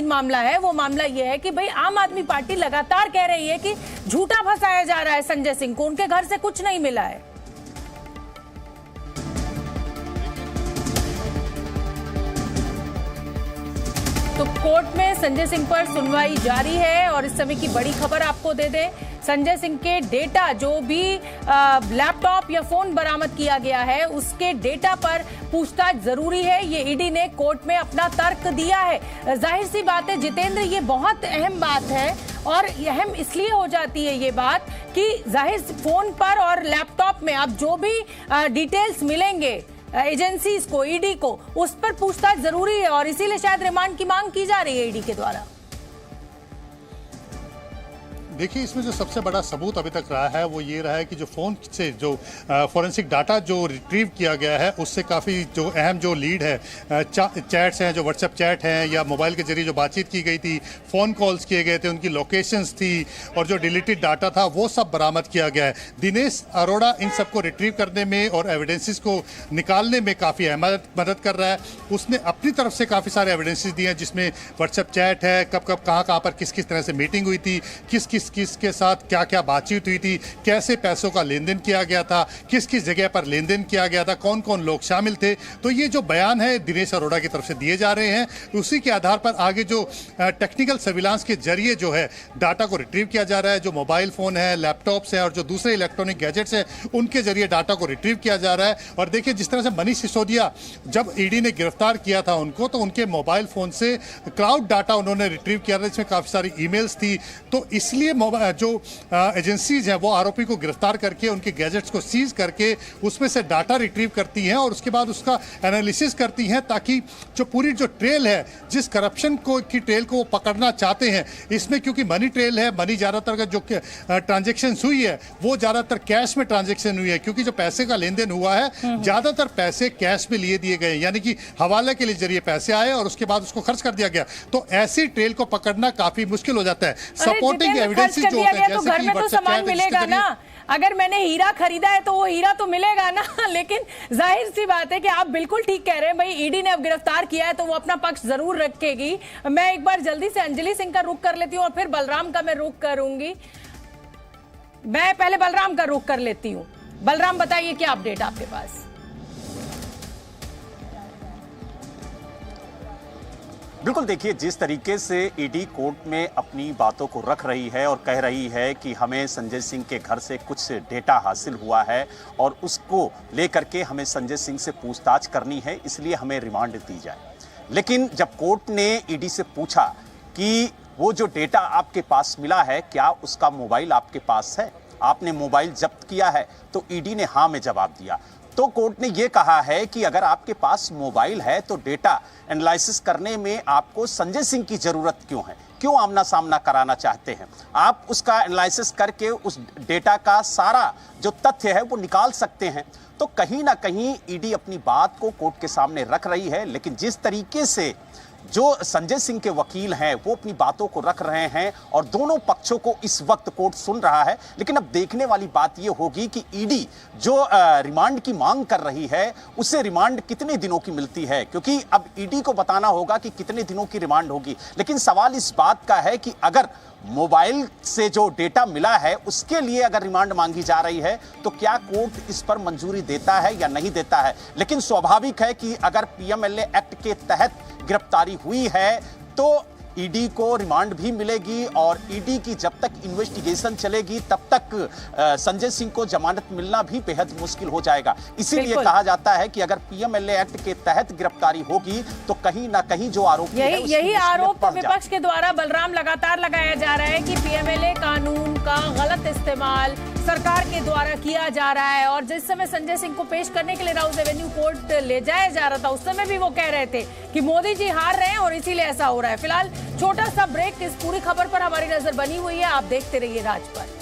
मामला है वो मामला ये है कि भाई आम आदमी पार्टी लगातार कह रही है कि झूठा फंसाया जा रहा है संजय सिंह को, उनके घर से कुछ नहीं मिला है। तो कोर्ट में संजय सिंह पर सुनवाई जारी है और इस समय की बड़ी खबर आपको दे दें, संजय सिंह के डेटा जो भी लैपटॉप या फोन बरामद किया गया है उसके डेटा पर पूछताछ जरूरी है, ये ईडी ने कोर्ट में अपना तर्क दिया है। जाहिर सी बात है जितेंद्र, ये बहुत अहम बात है और अहम इसलिए हो जाती है ये बात कि जाहिर फोन पर और लैपटॉप में अब जो भी डिटेल्स मिलेंगे एजेंसीज को, ईडी को, उस पर पूछताछ जरूरी है और इसीलिए शायद रिमांड की मांग की जा रही है ईडी के द्वारा। देखिए, इसमें जो सबसे बड़ा सबूत अभी तक रहा है वो ये रहा है कि जो फ़ोन से जो फॉरेंसिक डाटा जो रिट्रीव किया गया है उससे काफ़ी जो अहम जो लीड है, चैट्स हैं, जो व्हाट्सएप चैट हैं या मोबाइल के जरिए जो बातचीत की गई थी, फ़ोन कॉल्स किए गए थे, उनकी लोकेशंस थी और जो डिलीटेड डाटा था वो सब बरामद किया गया है। दिनेश अरोड़ा इन सबको रिट्रीव करने में और एविडेंसेस को निकालने में काफ़ी मदद कर रहा है। उसने अपनी तरफ से काफ़ी सारे एविडेंसेस दिए हैं जिसमें व्हाट्सएप चैट है, कब कब कहाँ पर किस किस तरह से मीटिंग हुई थी, किसके साथ क्या क्या बातचीत हुई थी, कैसे पैसों का लेन देन किया गया था, किस किस जगह पर लेन देन किया गया था, कौन कौन लोग शामिल थे। तो ये जो बयान है दिनेश अरोड़ा की तरफ से दिए जा रहे हैं, उसी के आधार पर आगे जो टेक्निकल सर्विलांस के जरिए जो है डाटा को रिट्रीव किया जा रहा है, जो मोबाइल फ़ोन है, लैपटॉप्स है और जो दूसरे इलेक्ट्रॉनिक गैजेट्स हैं उनके जरिए डाटा को रिट्रीव किया जा रहा है। और देखिए, जिस तरह से मनीष सिसोदिया जब ईडी ने गिरफ्तार किया था उनको, तो उनके मोबाइल फ़ोन से क्लाउड डाटा उन्होंने रिट्रीव किया था, इसमें काफ़ी सारी ईमेल्स थी। तो इसलिए जो एजेंसीज हैं वो आरोपी को गिरफ्तार करके उनके गैजेट्स को सीज करके उसमें से डाटा रिट्रीव करती हैं और उसके बाद उसका एनालिसिस करती हैं, ताकि जो पूरी जो ट्रेल है, जिस करप्शन की ट्रेल को वो पकड़ना चाहते हैं, इसमें क्योंकि मनी ट्रेल है, मनी ज़्यादातर का जो ट्रांजेक्शन हुई है वो ज़्यादातर कैश में ट्रांजेक्शन हुई है, क्योंकि जो पैसे का लेन देन हुआ है ज़्यादातर पैसे कैश में लिए दिए गए, यानी कि हवाले के लिए जरिए पैसे आए और उसके बाद उसको खर्च कर दिया गया। तो ऐसी ट्रेल को पकड़ना काफी मुश्किल हो जाता है। सपोर्टिंग एविडेंसेस जो होते हैं, तो घर में तो सामान मिलेगा ना, अगर मैंने हीरा खरीदा है तो वो हीरा तो मिलेगा ना। लेकिन जाहिर सी बात है कि आप बिल्कुल ठीक कह रहे हैं, भाई ईडी ने अब गिरफ्तार किया है तो वो अपना पक्ष जरूर रखेगी। मैं एक बार जल्दी से अंजलि सिंह का रुख कर लेती हूँ और फिर बलराम का मैं रुख करूंगी। मैं पहले बलराम का रुख कर लेती हूँ। बलराम, बताइए क्या अपडेट आपके पास? बिल्कुल, देखिए, जिस तरीके से ईडी कोर्ट में अपनी बातों को रख रही है और कह रही है कि हमें संजय सिंह के घर से कुछ डेटा हासिल हुआ है और उसको लेकर के हमें संजय सिंह से पूछताछ करनी है, इसलिए हमें रिमांड दी जाए। लेकिन जब कोर्ट ने ईडी से पूछा कि वो जो डेटा आपके पास मिला है, क्या उसका मोबाइल आपके पास है, आपने मोबाइल जब्त किया है, तो ईडी ने हाँ में जवाब दिया। तो कोर्ट ने यह कहा है कि अगर आपके पास मोबाइल है तो डेटा एनालिसिस करने में आपको संजय सिंह की जरूरत क्यों है, क्यों आमना सामना कराना चाहते हैं? आप उसका एनालिसिस करके उस डेटा का सारा जो तथ्य है वो निकाल सकते हैं। तो कहीं ना कहीं ईडी अपनी बात को कोर्ट के सामने रख रही है, लेकिन जिस तरीके से जो संजय सिंह के वकील हैं वो अपनी बातों को रख रहे हैं और दोनों पक्षों को इस वक्त कोर्ट सुन रहा है। लेकिन अब देखने वाली बात यह होगी कि ईडी जो रिमांड की मांग कर रही है उसे रिमांड कितने दिनों की मिलती है, क्योंकि अब ईडी को बताना होगा कि कितने दिनों की रिमांड होगी। लेकिन सवाल इस बात का है कि अगर मोबाइल से जो डेटा मिला है उसके लिए अगर रिमांड मांगी जा रही है तो क्या कोर्ट इस पर मंजूरी देता है या नहीं देता है। लेकिन स्वाभाविक है कि अगर पीएमएलए एक्ट के तहत गिरफ्तारी हुई है तो ईडी को रिमांड भी मिलेगी और ईडी की जब तक इन्वेस्टिगेशन चलेगी तब तक संजय सिंह को जमानत मिलना भी बेहद मुश्किल हो जाएगा। इसीलिए कहा जाता है कि अगर पीएमएलए एक्ट के तहत गिरफ्तारी होगी तो कहीं ना कहीं जो आरोप यही आरोप विपक्ष के द्वारा बलराम लगातार लगाया जा रहा है कि पीएमएलए कानून का गलत इस्तेमाल सरकार के द्वारा किया जा रहा है। और जिस समय संजय सिंह को पेश करने के लिए राउज एवेन्यू कोर्ट ले जाया जा रहा था उस समय भी वो कह रहे थे कि मोदी जी हार रहे हैं और इसीलिए ऐसा हो रहा है। फिलहाल छोटा सा ब्रेक, इस पूरी खबर पर हमारी नजर बनी हुई है, आप देखते रहिए राज पर।